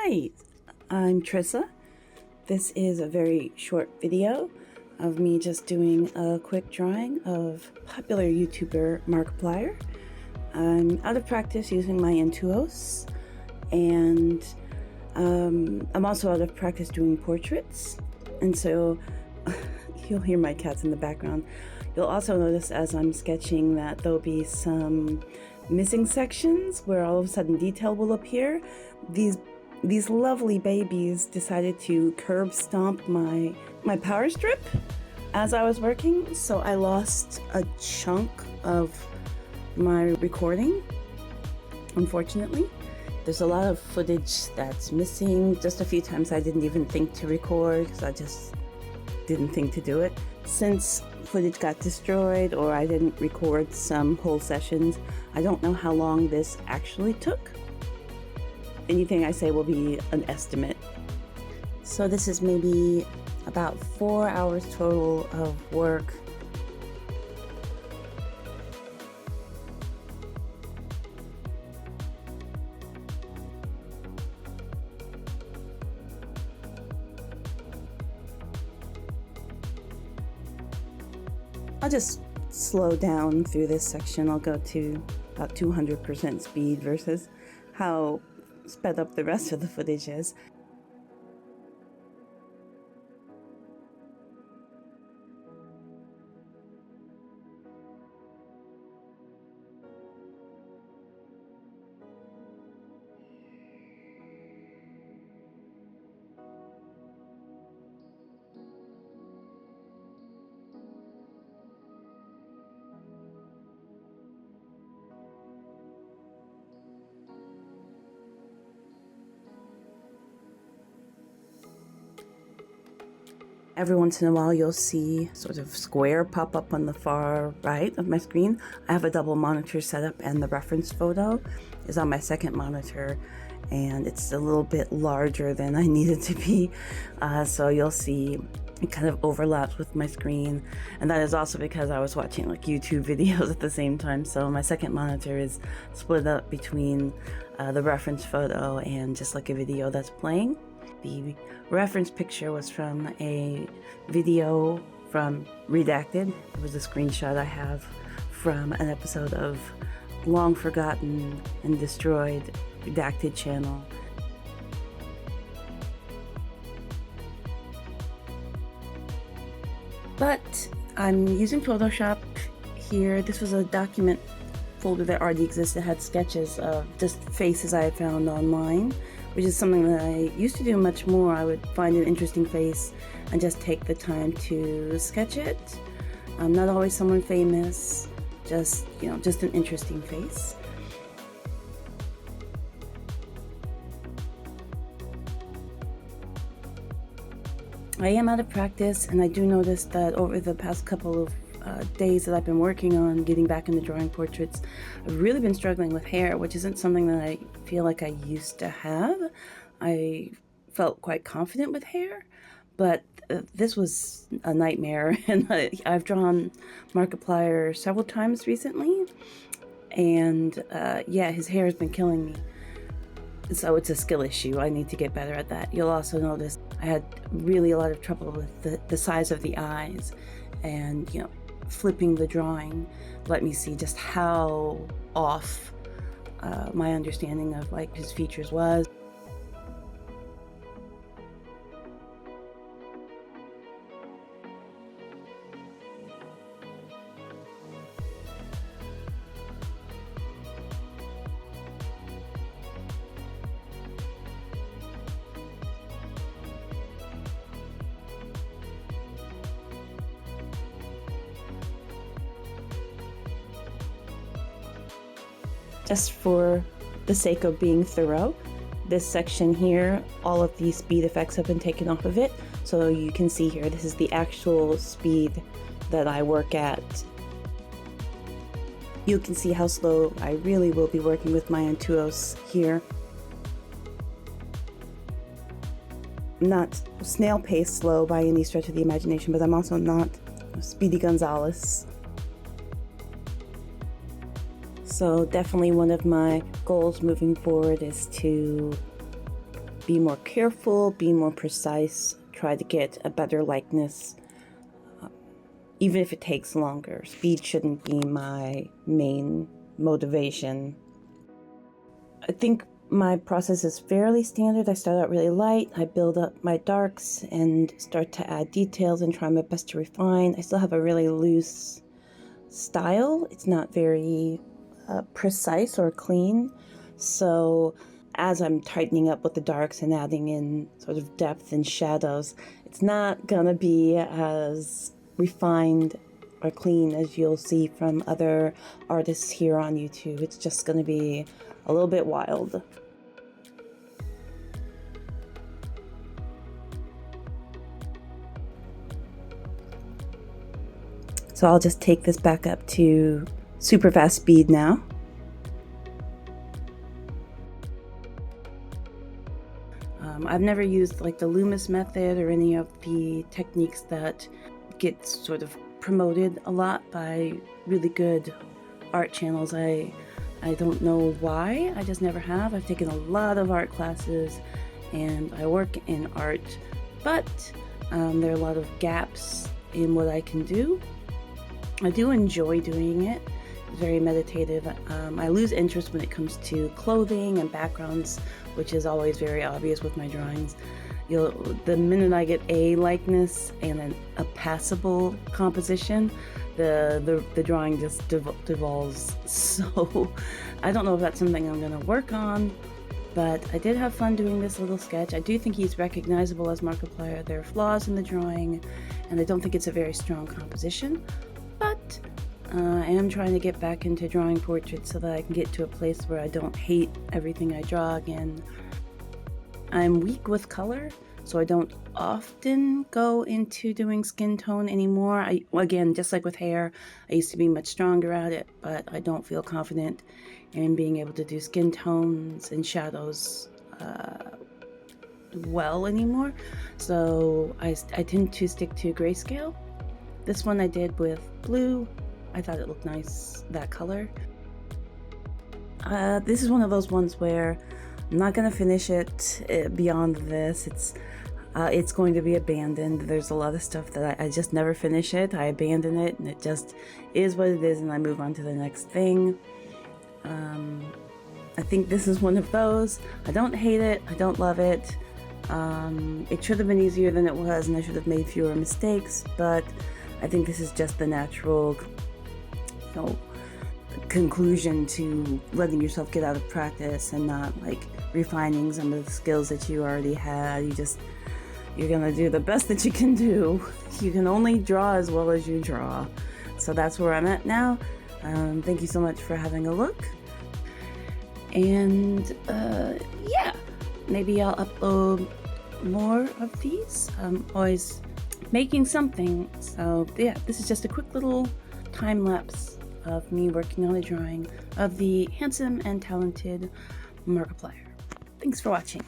Hi, I'm Trissa. This is a very short video of me just doing a quick drawing of popular YouTuber Markiplier. I'm out of practice using my Intuos, and I'm also out of practice doing portraits, and so you'll hear my cats in the background. You'll also notice as I'm sketching that there'll be some missing sections where all of a sudden detail will appear. These lovely babies decided to curb stomp my power strip as I was working, so I lost a chunk of my recording, unfortunately. There's a lot of footage that's missing. Just a few times I didn't even think to record because I just didn't think to do it. Since footage got destroyed or I didn't record some whole sessions, I don't know how long this actually took. Anything I say will be an estimate. So this is maybe about 4 hours total of work. I'll just slow down through this section. I'll go to about 200% speed versus how sped up the rest of the footage is. Every once in a while you'll see sort of square pop up on the far right of my screen. I have a double monitor set up and the reference photo is on my second monitor, and it's a little bit larger than I need it to be. So you'll see it kind of overlaps with my screen, and that is also because I was watching like YouTube videos at the same time. So my second monitor is split up between the reference photo and just like a video that's playing. The reference picture was from a video from Redacted. It was a screenshot I have from an episode of long forgotten and destroyed Redacted channel. But I'm using Photoshop here. This was a document folder that already existed. It had sketches of just faces I had found online, which is something that I used to do much more. I would find an interesting face and just take the time to sketch it. Not always someone famous, just an interesting face. I am out of practice, and I do notice that over the past couple of days that I've been working on getting back into drawing portraits, I've really been struggling with hair, which isn't something that I feel like I used to have. I felt quite confident with hair, but this was a nightmare. And I've drawn Markiplier several times recently, and yeah, his hair has been killing me. So it's a skill issue. I need to get better at that. You'll also notice I had really a lot of trouble with the size of the eyes, and flipping the drawing let me see just how off my understanding of like his features was. Just for the sake of being thorough, this section here, all of the speed effects have been taken off of it. So you can see here, this is the actual speed that I work at. You can see how slow I really will be working with my Intuos here. I'm not snail pace slow by any stretch of the imagination, but I'm also not Speedy Gonzalez. So definitely one of my goals moving forward is to be more careful, be more precise, try to get a better likeness, even if it takes longer. Speed shouldn't be my main motivation. I think my process is fairly standard. I start out really light, I build up my darks and start to add details and try my best to refine. I still have a really loose style. It's not very precise or clean. So as I'm tightening up with the darks and adding in sort of depth and shadows, it's not gonna be as refined or clean as you'll see from other artists here on YouTube. It's just gonna be a little bit wild. So I'll just take this back up to super fast speed now. I've never used like the Loomis method or any of the techniques that get sort of promoted a lot by really good art channels. I don't know why, I just never have. I've taken a lot of art classes and I work in art, but there are a lot of gaps in what I can do. I do enjoy doing it. It's very meditative. I lose interest when it comes to clothing and backgrounds, which is always very obvious with my drawings. The minute I get a likeness and a passable composition, the drawing just devolves. So I don't know if that's something I'm going to work on, but I did have fun doing this little sketch. I do think he's recognizable as Markiplier. There are flaws in the drawing, and I don't think it's a very strong composition, but I am trying to get back into drawing portraits so that I can get to a place where I don't hate everything I draw again. I'm weak with color, so I don't often go into doing skin tone anymore. Again, just like with hair, I used to be much stronger at it, but I don't feel confident in being able to do skin tones and shadows well anymore. So I tend to stick to grayscale. This one I did with blue. I thought it looked nice, that color. This is one of those ones where I'm not gonna finish it beyond this. It's going to be abandoned. There's a lot of stuff that I just never finish it. I abandon it and it just is what it is and I move on to the next thing. I think this is one of those. I don't hate it, I don't love it. It should have been easier than it was and I should have made fewer mistakes, but I think this is just the natural, conclusion to letting yourself get out of practice and not like refining some of the skills that you already had. You're gonna do the best that you can do. You can only draw as well as you draw. So that's where I'm at now. Thank you so much for having a look. And yeah, maybe I'll upload more of these. I'm always making something. So yeah, this is just a quick little time lapse of me working on a drawing of the handsome and talented Markiplier. Thanks for watching.